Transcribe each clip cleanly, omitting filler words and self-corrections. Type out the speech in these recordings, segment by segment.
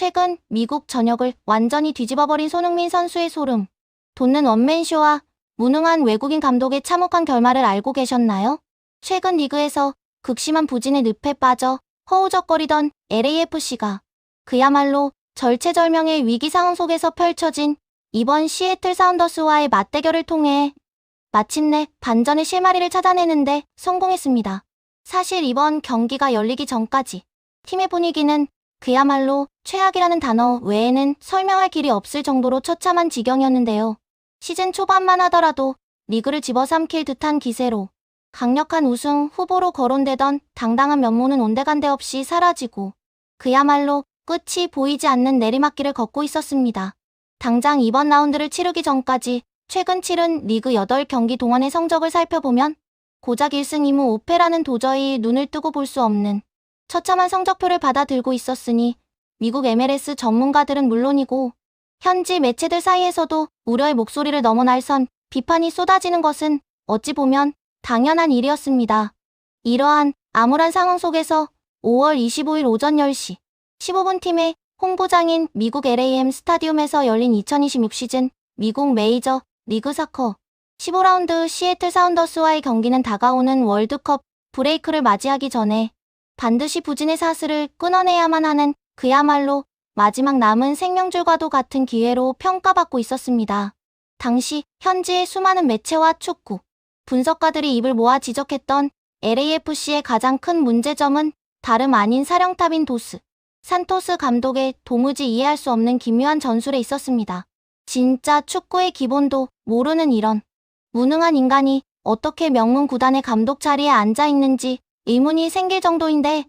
최근 미국 전역을 완전히 뒤집어버린 손흥민 선수의 소름 돋는 원맨쇼와 무능한 외국인 감독의 참혹한 결말을 알고 계셨나요? 최근 리그에서 극심한 부진의 늪에 빠져 허우적거리던 LAFC가 그야말로 절체절명의 위기 상황 속에서 펼쳐진 이번 시애틀 사운더스와의 맞대결을 통해 마침내 반전의 실마리를 찾아내는데 성공했습니다. 사실 이번 경기가 열리기 전까지 팀의 분위기는 그야말로 최악이라는 단어 외에는 설명할 길이 없을 정도로 처참한 지경이었는데요. 시즌 초반만 하더라도 리그를 집어삼킬 듯한 기세로 강력한 우승 후보로 거론되던 당당한 면모는 온데간데 없이 사라지고 그야말로 끝이 보이지 않는 내리막길을 걷고 있었습니다. 당장 이번 라운드를 치르기 전까지 최근 치른 리그 8경기 동안의 성적을 살펴보면 고작 1승 2무 5패라는 도저히 눈을 뜨고 볼 수 없는 처참한 성적표를 받아들고 있었으니 미국 MLS 전문가들은 물론이고 현지 매체들 사이에서도 우려의 목소리를 넘어 날선 비판이 쏟아지는 것은 어찌 보면 당연한 일이었습니다. 이러한 암울한 상황 속에서 5월 25일 오전 10시 15분 팀의 홍보장인 미국 LAM 스타디움에서 열린 2026 시즌 미국 메이저 리그 사커 15라운드 시애틀 사운더스와의 경기는 다가오는 월드컵 브레이크를 맞이하기 전에 반드시 부진의 사슬을 끊어내야만 하는 그야말로 마지막 남은 생명줄과도 같은 기회로 평가받고 있었습니다. 당시 현지의 수많은 매체와 축구 분석가들이 입을 모아 지적했던 LAFC의 가장 큰 문제점은 다름 아닌 사령탑인 도스 산토스 감독의 도무지 이해할 수 없는 기묘한 전술에 있었습니다. 진짜 축구의 기본도 모르는 이런 무능한 인간이 어떻게 명문 구단의 감독 자리에 앉아 있는지 의문이 생길 정도인데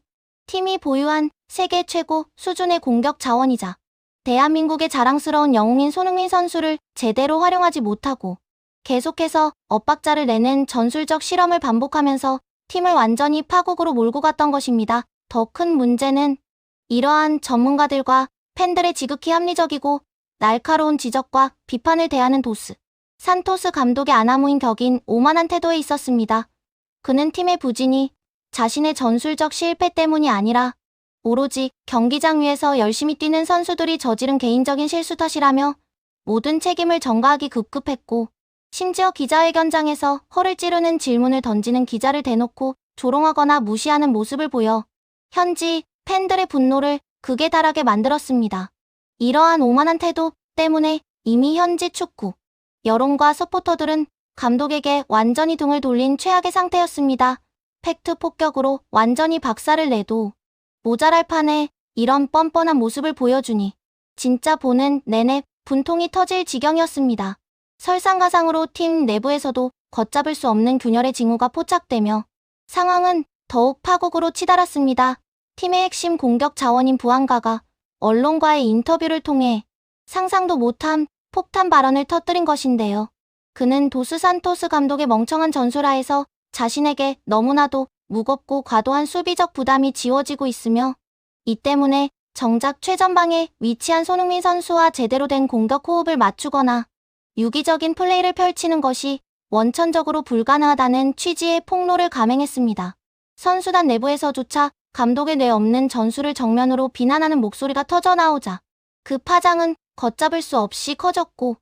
팀이 보유한 세계 최고 수준의 공격 자원이자 대한민국의 자랑스러운 영웅인 손흥민 선수를 제대로 활용하지 못하고 계속해서 엇박자를 내는 전술적 실험을 반복하면서 팀을 완전히 파국으로 몰고 갔던 것입니다. 더 큰 문제는 이러한 전문가들과 팬들의 지극히 합리적이고 날카로운 지적과 비판을 대하는 도스 산토스 감독의 아나무인 격인 오만한 태도에 있었습니다. 그는 팀의 부진이 자신의 전술적 실패 때문이 아니라 오로지 경기장 위에서 열심히 뛰는 선수들이 저지른 개인적인 실수 탓이라며 모든 책임을 전가하기 급급했고 심지어 기자회견장에서 허를 찌르는 질문을 던지는 기자를 대놓고 조롱하거나 무시하는 모습을 보여 현지 팬들의 분노를 극에 달하게 만들었습니다. 이러한 오만한 태도 때문에 이미 현지 축구 여론과 서포터들은 감독에게 완전히 등을 돌린 최악의 상태였습니다. 팩트 폭격으로 완전히 박살을 내도 모자랄 판에 이런 뻔뻔한 모습을 보여주니 진짜 보는 내내 분통이 터질 지경이었습니다. 설상가상으로 팀 내부에서도 걷잡을 수 없는 균열의 징후가 포착되며 상황은 더욱 파국으로 치달았습니다. 팀의 핵심 공격 자원인 부안가가 언론과의 인터뷰를 통해 상상도 못한 폭탄 발언을 터뜨린 것인데요. 그는 도스 산토스 감독의 멍청한 전술하에서 자신에게 너무나도 무겁고 과도한 수비적 부담이 지워지고 있으며 이 때문에 정작 최전방에 위치한 손흥민 선수와 제대로 된 공격 호흡을 맞추거나 유기적인 플레이를 펼치는 것이 원천적으로 불가능하다는 취지의 폭로를 감행했습니다. 선수단 내부에서조차 감독의 뇌 없는 전술을 정면으로 비난하는 목소리가 터져나오자 그 파장은 걷잡을 수 없이 커졌고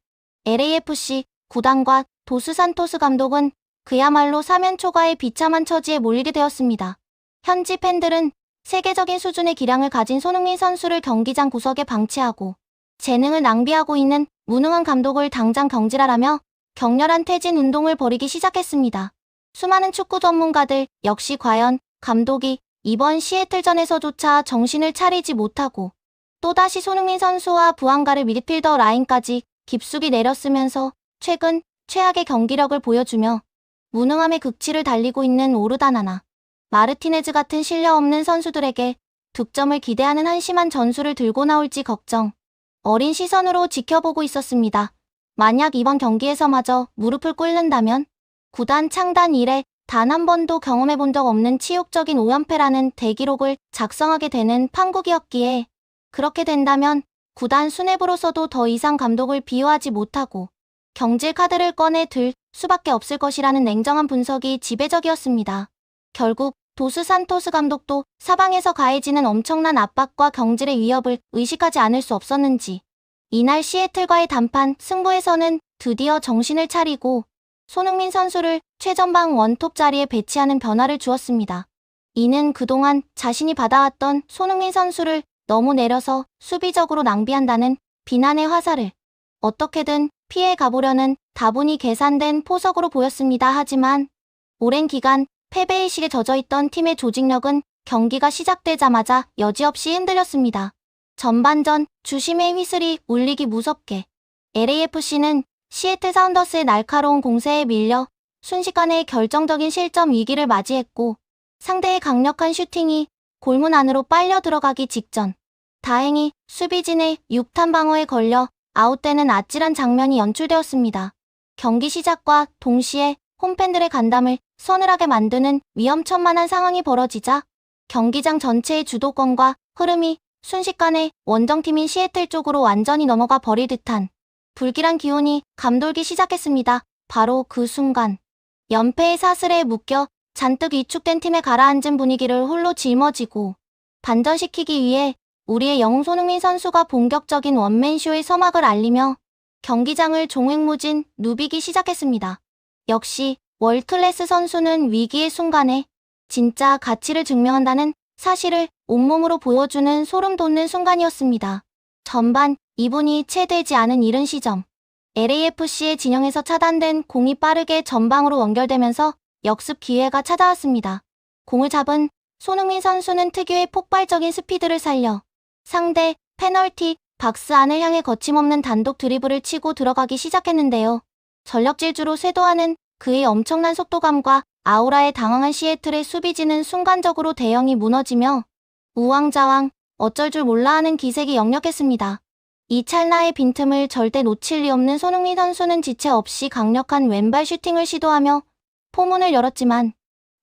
LAFC 구단과 도스 산토스 감독은 그야말로 사면초가의 비참한 처지에 몰리게 되었습니다. 현지 팬들은 세계적인 수준의 기량을 가진 손흥민 선수를 경기장 구석에 방치하고 재능을 낭비하고 있는 무능한 감독을 당장 경질하라며 격렬한 퇴진 운동을 벌이기 시작했습니다. 수많은 축구 전문가들 역시 과연 감독이 이번 시애틀전에서조차 정신을 차리지 못하고 또다시 손흥민 선수와 부안가를 미드필더 라인까지 깊숙이 내렸으면서 최근 최악의 경기력을 보여주며 무능함의 극치를 달리고 있는 오르다나나 마르티네즈 같은 실력 없는 선수들에게 득점을 기대하는 한심한 전술을 들고 나올지 걱정 어린 시선으로 지켜보고 있었습니다. 만약 이번 경기에서마저 무릎을 꿇는다면 구단 창단 이래 단 한 번도 경험해본 적 없는 치욕적인 5연패라는 대기록을 작성하게 되는 판국이었기에 그렇게 된다면 구단 수뇌부로서도 더 이상 감독을 비호하지 못하고 경질 카드를 꺼내 들 수밖에 없을 것이라는 냉정한 분석이 지배적이었습니다. 결국 도스 산토스 감독도 사방에서 가해지는 엄청난 압박과 경질의 위협을 의식하지 않을 수 없었는지 이날 시애틀과의 단판 승부에서는 드디어 정신을 차리고 손흥민 선수를 최전방 원톱 자리에 배치하는 변화를 주었습니다. 이는 그동안 자신이 받아왔던 손흥민 선수를 너무 내려서 수비적으로 낭비한다는 비난의 화살을 어떻게든 피해 가보려는 다분히 계산된 포석으로 보였습니다. 하지만 오랜 기간 패배의식에 젖어있던 팀의 조직력은 경기가 시작되자마자 여지없이 흔들렸습니다. 전반전 주심의 휘슬이 울리기 무섭게 LAFC는 시애틀 사운더스의 날카로운 공세에 밀려 순식간에 결정적인 실점 위기를 맞이했고 상대의 강력한 슈팅이 골문 안으로 빨려 들어가기 직전 다행히 수비진의 6탄 방어에 걸려 아웃되는 아찔한 장면이 연출되었습니다. 경기 시작과 동시에 홈팬들의 간담을 서늘하게 만드는 위험천만한 상황이 벌어지자 경기장 전체의 주도권과 흐름이 순식간에 원정팀인 시애틀 쪽으로 완전히 넘어가 버릴 듯한 불길한 기운이 감돌기 시작했습니다. 바로 그 순간 연패의 사슬에 묶여 잔뜩 위축된 팀에 가라앉은 분위기를 홀로 짊어지고 반전시키기 위해 우리의 영웅 손흥민 선수가 본격적인 원맨쇼의 서막을 알리며 경기장을 종횡무진 누비기 시작했습니다. 역시 월클래스 선수는 위기의 순간에 진짜 가치를 증명한다는 사실을 온몸으로 보여주는 소름 돋는 순간이었습니다. 전반 2분이 채 되지 않은 이른 시점 LAFC의 진영에서 차단된 공이 빠르게 전방으로 연결되면서 역습 기회가 찾아왔습니다. 공을 잡은 손흥민 선수는 특유의 폭발적인 스피드를 살려 상대 페널티 박스 안을 향해 거침없는 단독 드리블을 치고 들어가기 시작했는데요. 전력 질주로 쇄도하는 그의 엄청난 속도감과 아우라에 당황한 시애틀의 수비진은 순간적으로 대형이 무너지며 우왕좌왕 어쩔 줄 몰라 하는 기색이 역력했습니다. 이 찰나의 빈틈을 절대 놓칠 리 없는 손흥민 선수는 지체 없이 강력한 왼발 슈팅을 시도하며 포문을 열었지만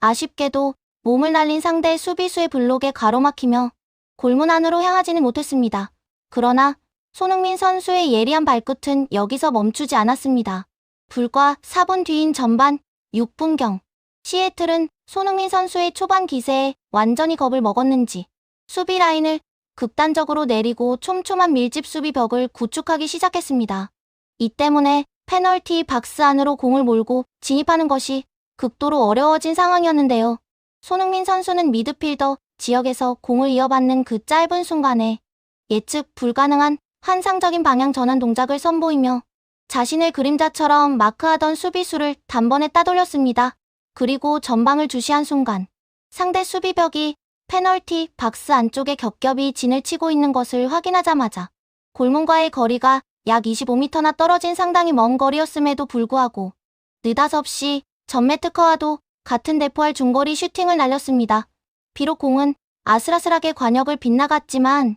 아쉽게도 몸을 날린 상대 수비수의 블록에 가로막히며 골문 안으로 향하지는 못했습니다. 그러나 손흥민 선수의 예리한 발끝은 여기서 멈추지 않았습니다. 불과 4분 뒤인 전반 6분경 시애틀은 손흥민 선수의 초반 기세에 완전히 겁을 먹었는지 수비 라인을 극단적으로 내리고 촘촘한 밀집 수비 벽을 구축하기 시작했습니다. 이 때문에 페널티 박스 안으로 공을 몰고 진입하는 것이 극도로 어려워진 상황이었는데요. 손흥민 선수는 미드필더 지역에서 공을 이어받는 그 짧은 순간에 예측 불가능한 환상적인 방향 전환 동작을 선보이며 자신의 그림자처럼 마크하던 수비수를 단번에 따돌렸습니다. 그리고 전방을 주시한 순간 상대 수비벽이 페널티 박스 안쪽에 겹겹이 진을 치고 있는 것을 확인하자마자 골문과의 거리가 약 25m나 떨어진 상당히 먼 거리였음에도 불구하고 느닷없이 전매 특허와도 같은 대포할 중거리 슈팅을 날렸습니다. 비록 공은 아슬아슬하게 관역을 빗나갔지만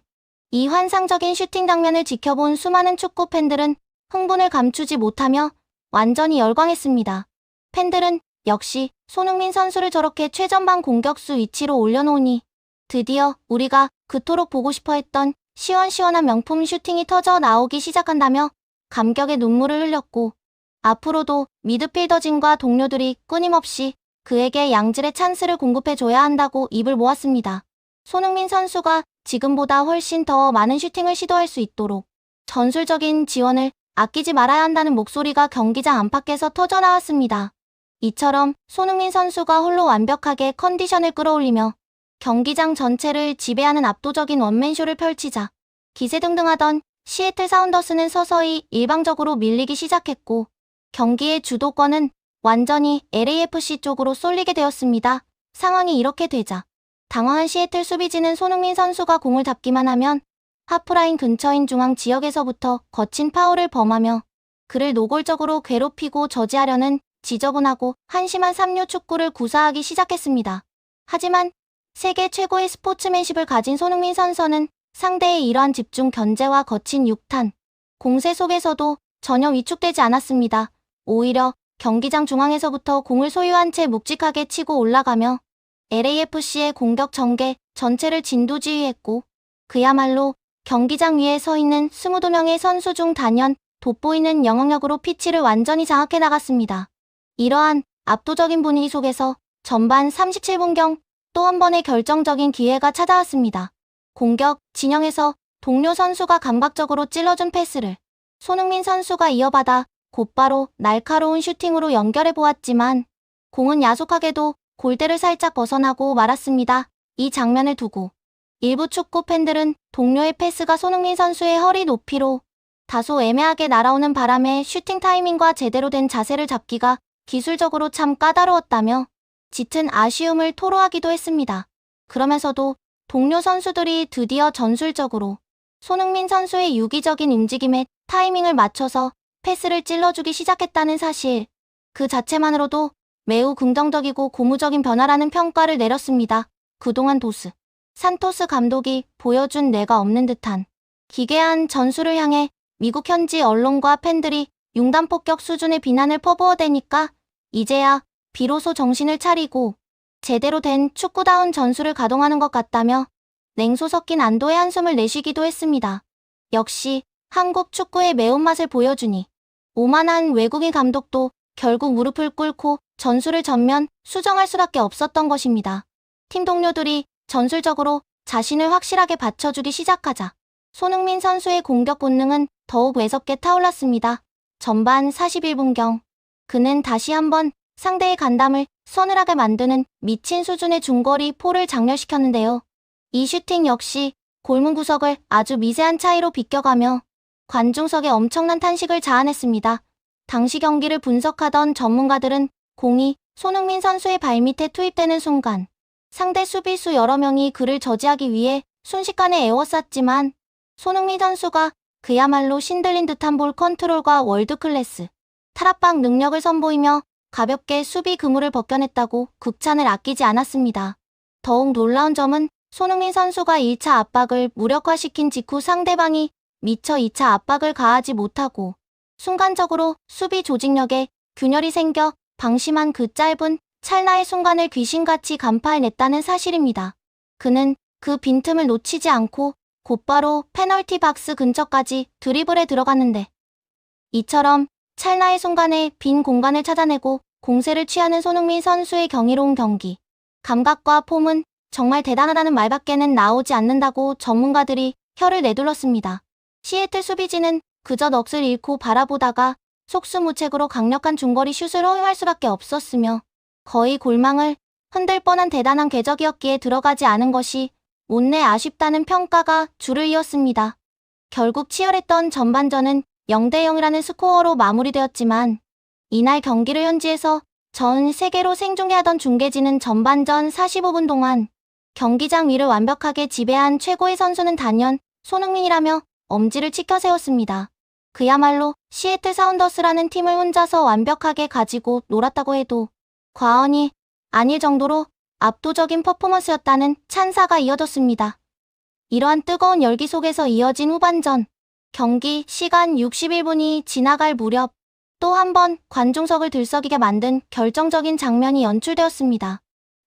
이 환상적인 슈팅 장면을 지켜본 수많은 축구 팬들은 흥분을 감추지 못하며 완전히 열광했습니다. 팬들은 역시 손흥민 선수를 저렇게 최전방 공격수 위치로 올려놓으니 드디어 우리가 그토록 보고 싶어 했던 시원시원한 명품 슈팅이 터져 나오기 시작한다며 감격의 눈물을 흘렸고 앞으로도 미드필더진과 동료들이 끊임없이 그에게 양질의 찬스를 공급해줘야 한다고 입을 모았습니다. 손흥민 선수가 지금보다 훨씬 더 많은 슈팅을 시도할 수 있도록 전술적인 지원을 아끼지 말아야 한다는 목소리가 경기장 안팎에서 터져나왔습니다. 이처럼 손흥민 선수가 홀로 완벽하게 컨디션을 끌어올리며 경기장 전체를 지배하는 압도적인 원맨쇼를 펼치자 기세등등하던 시애틀 사운더스는 서서히 일방적으로 밀리기 시작했고 경기의 주도권은 완전히 LAFC 쪽으로 쏠리게 되었습니다. 상황이 이렇게 되자 당황한 시애틀 수비진은 손흥민 선수가 공을 잡기만 하면 하프라인 근처인 중앙 지역에서부터 거친 파울을 범하며 그를 노골적으로 괴롭히고 저지하려는 지저분하고 한심한 삼류 축구를 구사하기 시작했습니다. 하지만 세계 최고의 스포츠맨십을 가진 손흥민 선수는 상대의 이러한 집중 견제와 거친 6탄 공세 속에서도 전혀 위축되지 않았습니다. 오히려 경기장 중앙에서부터 공을 소유한 채 묵직하게 치고 올라가며 LAFC의 공격 전개 전체를 진두지휘했고 그야말로 경기장 위에 서 있는 22명의 선수 중 단연 돋보이는 영향력으로 피치를 완전히 장악해 나갔습니다. 이러한 압도적인 분위기 속에서 전반 37분경 또 한 번의 결정적인 기회가 찾아왔습니다. 공격 진영에서 동료 선수가 감각적으로 찔러준 패스를 손흥민 선수가 이어받아 곧바로 날카로운 슈팅으로 연결해 보았지만 공은 야속하게도 골대를 살짝 벗어나고 말았습니다. 이 장면을 두고 일부 축구 팬들은 동료의 패스가 손흥민 선수의 허리 높이로 다소 애매하게 날아오는 바람에 슈팅 타이밍과 제대로 된 자세를 잡기가 기술적으로 참 까다로웠다며 짙은 아쉬움을 토로하기도 했습니다. 그러면서도 동료 선수들이 드디어 전술적으로 손흥민 선수의 유기적인 움직임에 타이밍을 맞춰서 패스를 찔러주기 시작했다는 사실, 그 자체만으로도 매우 긍정적이고 고무적인 변화라는 평가를 내렸습니다. 그동안 도스 산토스 감독이 보여준 뇌가 없는 듯한 기괴한 전술을 향해 미국 현지 언론과 팬들이 융단폭격 수준의 비난을 퍼부어대니까 이제야 비로소 정신을 차리고 제대로 된 축구다운 전술을 가동하는 것 같다며 냉소 섞인 안도의 한숨을 내쉬기도 했습니다. 역시 한국 축구의 매운맛을 보여주니 오만한 외국인 감독도 결국 무릎을 꿇고 전술을 전면 수정할 수밖에 없었던 것입니다. 팀 동료들이 전술적으로 자신을 확실하게 받쳐주기 시작하자 손흥민 선수의 공격 본능은 더욱 매섭게 타올랐습니다. 전반 41분경 그는 다시 한번 상대의 간담을 서늘하게 만드는 미친 수준의 중거리 포를 장렬시켰는데요. 이 슈팅 역시 골문 구석을 아주 미세한 차이로 비껴가며 관중석에 엄청난 탄식을 자아냈습니다. 당시 경기를 분석하던 전문가들은 공이 손흥민 선수의 발밑에 투입되는 순간 상대 수비수 여러 명이 그를 저지하기 위해 순식간에 에워쌌지만 손흥민 선수가 그야말로 신들린 듯한 볼 컨트롤과 월드클래스 탈압박 능력을 선보이며 가볍게 수비 그물을 벗겨냈다고 극찬을 아끼지 않았습니다. 더욱 놀라운 점은 손흥민 선수가 1차 압박을 무력화시킨 직후 상대방이 미처 2차 압박을 가하지 못하고 순간적으로 수비 조직력에 균열이 생겨 방심한 그 짧은 찰나의 순간을 귀신같이 간파해냈다는 사실입니다. 그는 그 빈틈을 놓치지 않고 곧바로 페널티 박스 근처까지 드리블에 들어갔는데 이처럼 찰나의 순간에 빈 공간을 찾아내고 공세를 취하는 손흥민 선수의 경이로운 경기 감각과 폼은 정말 대단하다는 말밖에는 나오지 않는다고 전문가들이 혀를 내둘렀습니다. 시애틀 수비진은 그저 넋을 잃고 바라보다가 속수무책으로 강력한 중거리 슛을 허용할 수밖에 없었으며 거의 골망을 흔들 뻔한 대단한 궤적이었기에 들어가지 않은 것이 못내 아쉽다는 평가가 줄을 이었습니다. 결국 치열했던 전반전은 0대0이라는 스코어로 마무리되었지만 이날 경기를 현지에서 전 세계로 생중계하던 중계진은 전반전 45분 동안 경기장 위를 완벽하게 지배한 최고의 선수는 단연 손흥민이라며 엄지를 치켜 세웠습니다. 그야말로 시애틀 사운더스라는 팀을 혼자서 완벽하게 가지고 놀았다고 해도 과언이 아닐 정도로 압도적인 퍼포먼스였다는 찬사가 이어졌습니다. 이러한 뜨거운 열기 속에서 이어진 후반전 경기 시간 61분이 지나갈 무렵 또 한 번 관중석을 들썩이게 만든 결정적인 장면이 연출되었습니다.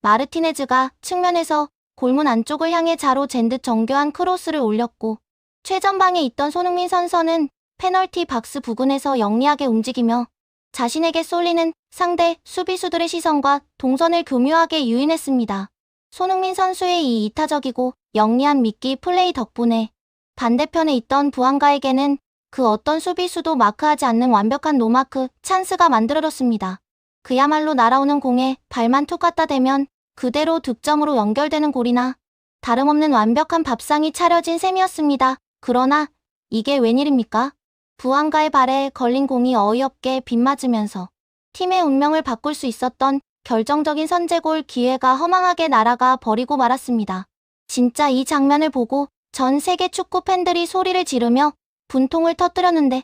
마르티네즈가 측면에서 골문 안쪽을 향해 자로 잰 듯 정교한 크로스를 올렸고 최전방에 있던 손흥민 선수는 페널티 박스 부근에서 영리하게 움직이며 자신에게 쏠리는 상대 수비수들의 시선과 동선을 교묘하게 유인했습니다. 손흥민 선수의 이 이타적이고 영리한 미끼 플레이 덕분에 반대편에 있던 부안가에게는 그 어떤 수비수도 마크하지 않는 완벽한 노마크 찬스가 만들어졌습니다. 그야말로 날아오는 공에 발만 툭 갖다 대면 그대로 득점으로 연결되는 골이나 다름없는 완벽한 밥상이 차려진 셈이었습니다. 그러나 이게 웬일입니까? 부안가의 발에 걸린 공이 어이없게 빗맞으면서 팀의 운명을 바꿀 수 있었던 결정적인 선제골 기회가 허망하게 날아가 버리고 말았습니다. 진짜 이 장면을 보고 전 세계 축구 팬들이 소리를 지르며 분통을 터뜨렸는데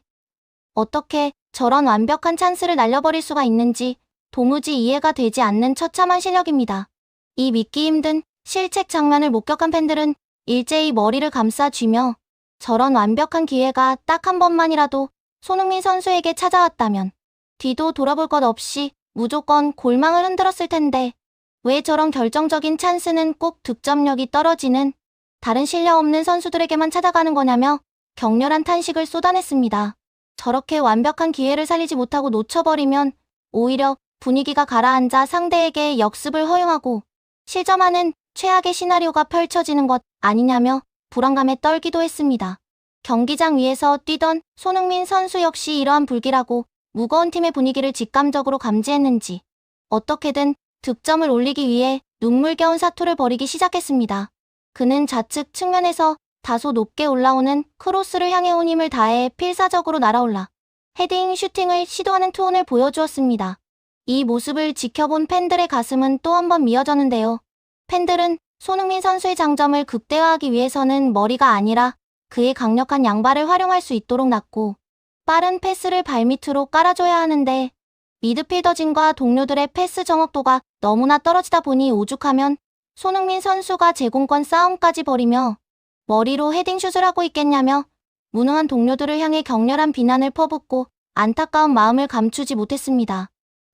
어떻게 저런 완벽한 찬스를 날려버릴 수가 있는지 도무지 이해가 되지 않는 처참한 실력입니다. 이 믿기 힘든 실책 장면을 목격한 팬들은 일제히 머리를 감싸 쥐며 저런 완벽한 기회가 딱 한 번만이라도 손흥민 선수에게 찾아왔다면 뒤도 돌아볼 것 없이 무조건 골망을 흔들었을 텐데 왜 저런 결정적인 찬스는 꼭 득점력이 떨어지는 다른 실력 없는 선수들에게만 찾아가는 거냐며 격렬한 탄식을 쏟아냈습니다. 저렇게 완벽한 기회를 살리지 못하고 놓쳐버리면 오히려 분위기가 가라앉아 상대에게 역습을 허용하고 실점하는 최악의 시나리오가 펼쳐지는 것 아니냐며 불안감에 떨기도 했습니다. 경기장 위에서 뛰던 손흥민 선수 역시 이러한 불길하고 무거운 팀의 분위기를 직감적으로 감지했는지 어떻게든 득점을 올리기 위해 눈물겨운 사투를 벌이기 시작했습니다. 그는 좌측 측면에서 다소 높게 올라오는 크로스를 향해 온 힘을 다해 필사적으로 날아올라 헤딩 슈팅을 시도하는 투혼을 보여주었습니다. 이 모습을 지켜본 팬들의 가슴은 또 한 번 미어졌는데요. 팬들은 손흥민 선수의 장점을 극대화하기 위해서는 머리가 아니라 그의 강력한 양발을 활용할 수 있도록 낮고 빠른 패스를 발밑으로 깔아줘야 하는데 미드필더진과 동료들의 패스 정확도가 너무나 떨어지다 보니 오죽하면 손흥민 선수가 제공권 싸움까지 벌이며 머리로 헤딩슛을 하고 있겠냐며 무능한 동료들을 향해 격렬한 비난을 퍼붓고 안타까운 마음을 감추지 못했습니다.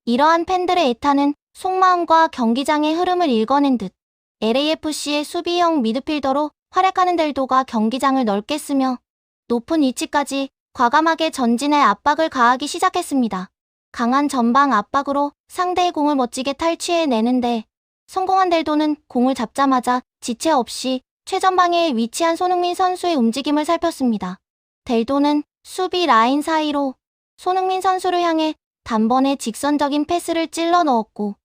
이러한 팬들의 애타는 속마음과 경기장의 흐름을 읽어낸 듯 LAFC의 수비형 미드필더로 활약하는 델도가 경기장을 넓게 쓰며 높은 위치까지 과감하게 전진해 압박을 가하기 시작했습니다. 강한 전방 압박으로 상대의 공을 멋지게 탈취해내는데 성공한 델도는 공을 잡자마자 지체 없이 최전방에 위치한 손흥민 선수의 움직임을 살폈습니다. 델도는 수비 라인 사이로 손흥민 선수를 향해 단번에 직선적인 패스를 찔러 넣었고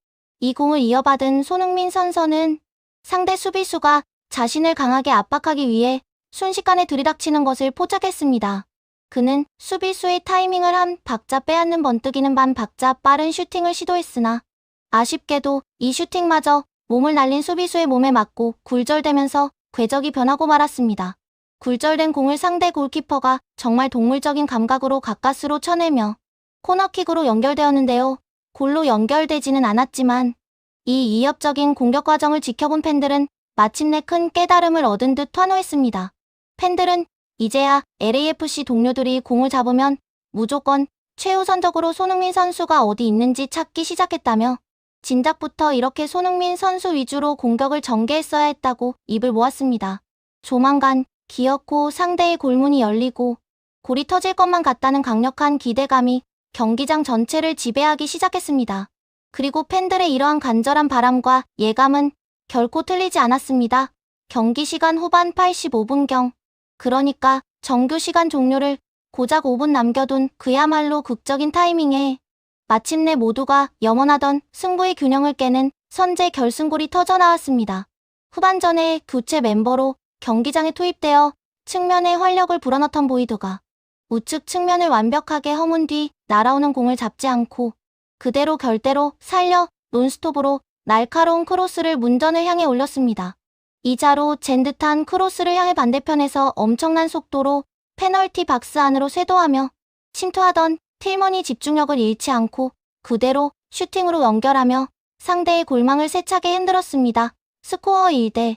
이 공을 이어받은 손흥민 선수는 상대 수비수가 자신을 강하게 압박하기 위해 순식간에 들이닥치는 것을 포착했습니다. 그는 수비수의 타이밍을 한 박자 빼앗는 번뜩이는 반 박자 빠른 슈팅을 시도했으나 아쉽게도 이 슈팅마저 몸을 날린 수비수의 몸에 맞고 굴절되면서 궤적이 변하고 말았습니다. 굴절된 공을 상대 골키퍼가 정말 동물적인 감각으로 가까스로 쳐내며 코너킥으로 연결되었는데요. 골로 연결되지는 않았지만 이 위협적인 공격 과정을 지켜본 팬들은 마침내 큰 깨달음을 얻은 듯 환호했습니다. 팬들은 이제야 LAFC 동료들이 공을 잡으면 무조건 최우선적으로 손흥민 선수가 어디 있는지 찾기 시작했다며 진작부터 이렇게 손흥민 선수 위주로 공격을 전개했어야 했다고 입을 모았습니다. 조만간 기어코 상대의 골문이 열리고 골이 터질 것만 같다는 강력한 기대감이 경기장 전체를 지배하기 시작했습니다. 그리고 팬들의 이러한 간절한 바람과 예감은 결코 틀리지 않았습니다. 경기 시간 후반 85분경, 그러니까 정규 시간 종료를 고작 5분 남겨둔 그야말로 극적인 타이밍에 마침내 모두가 염원하던 승부의 균형을 깨는 선제 결승골이 터져나왔습니다. 후반전에 교체 멤버로 경기장에 투입되어 측면에 활력을 불어넣던 보이드가 우측 측면을 완벽하게 허문 뒤 날아오는 공을 잡지 않고 그대로 결대로 살려 논스톱으로 날카로운 크로스를 문전을 향해 올렸습니다. 이자로 잰 듯한 크로스를 향해 반대편에서 엄청난 속도로 페널티 박스 안으로 쇄도하며 침투하던 틸먼이 집중력을 잃지 않고 그대로 슈팅으로 연결하며 상대의 골망을 세차게 흔들었습니다. 스코어 1대0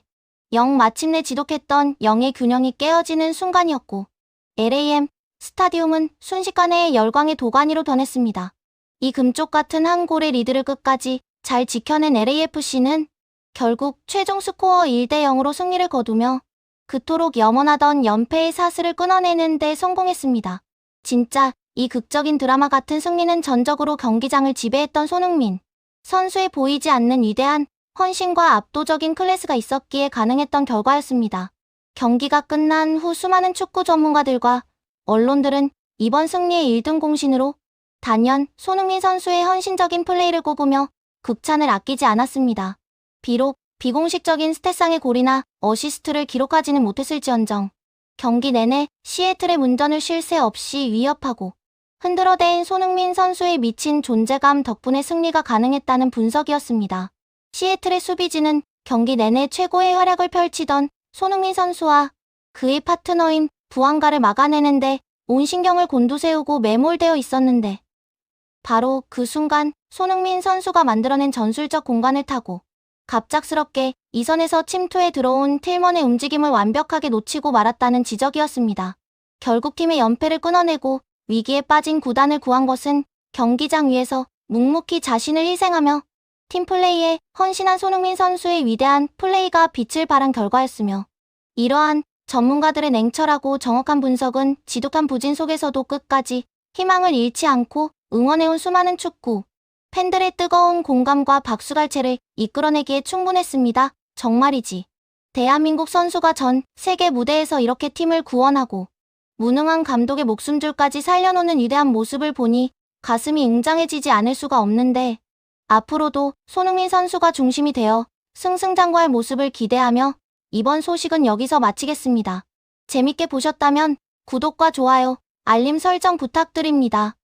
마침내 지독했던 0의 균형이 깨어지는 순간이었고 LAM 스타디움은 순식간에 열광의 도가니로 변했습니다. 이 금쪽 같은 한 골의 리드를 끝까지 잘 지켜낸 LAFC는 결국 최종 스코어 1대0으로 승리를 거두며 그토록 염원하던 연패의 사슬을 끊어내는 데 성공했습니다. 진짜 이 극적인 드라마 같은 승리는 전적으로 경기장을 지배했던 손흥민 선수의 보이지 않는 위대한 헌신과 압도적인 클래스가 있었기에 가능했던 결과였습니다. 경기가 끝난 후 수많은 축구 전문가들과 언론들은 이번 승리의 1등 공신으로 단연 손흥민 선수의 헌신적인 플레이를 꼽으며 극찬을 아끼지 않았습니다. 비록 비공식적인 스탯상의 골이나 어시스트를 기록하지는 못했을지언정 경기 내내 시애틀의 문전을 쉴 새 없이 위협하고 흔들어댄 손흥민 선수의 미친 존재감 덕분에 승리가 가능했다는 분석이었습니다. 시애틀의 수비진은 경기 내내 최고의 활약을 펼치던 손흥민 선수와 그의 파트너인 부안가를 막아내는데 온 신경을 곤두세우고 매몰되어 있었는데 바로 그 순간 손흥민 선수가 만들어낸 전술적 공간을 타고 갑작스럽게 이선에서 침투해 들어온 틸먼의 움직임을 완벽하게 놓치고 말았다는 지적이었습니다. 결국 팀의 연패를 끊어내고 위기에 빠진 구단을 구한 것은 경기장 위에서 묵묵히 자신을 희생하며 팀플레이에 헌신한 손흥민 선수의 위대한 플레이가 빛을 발한 결과였으며 이러한 전문가들의 냉철하고 정확한 분석은 지독한 부진 속에서도 끝까지 희망을 잃지 않고 응원해온 수많은 축구 팬들의 뜨거운 공감과 박수갈채를 이끌어내기에 충분했습니다. 정말이지. 대한민국 선수가 전 세계 무대에서 이렇게 팀을 구원하고 무능한 감독의 목숨줄까지 살려놓는 위대한 모습을 보니 가슴이 웅장해지지 않을 수가 없는데, 앞으로도 손흥민 선수가 중심이 되어 승승장구할 모습을 기대하며 이번 소식은 여기서 마치겠습니다. 재밌게 보셨다면 구독과 좋아요, 알림 설정 부탁드립니다.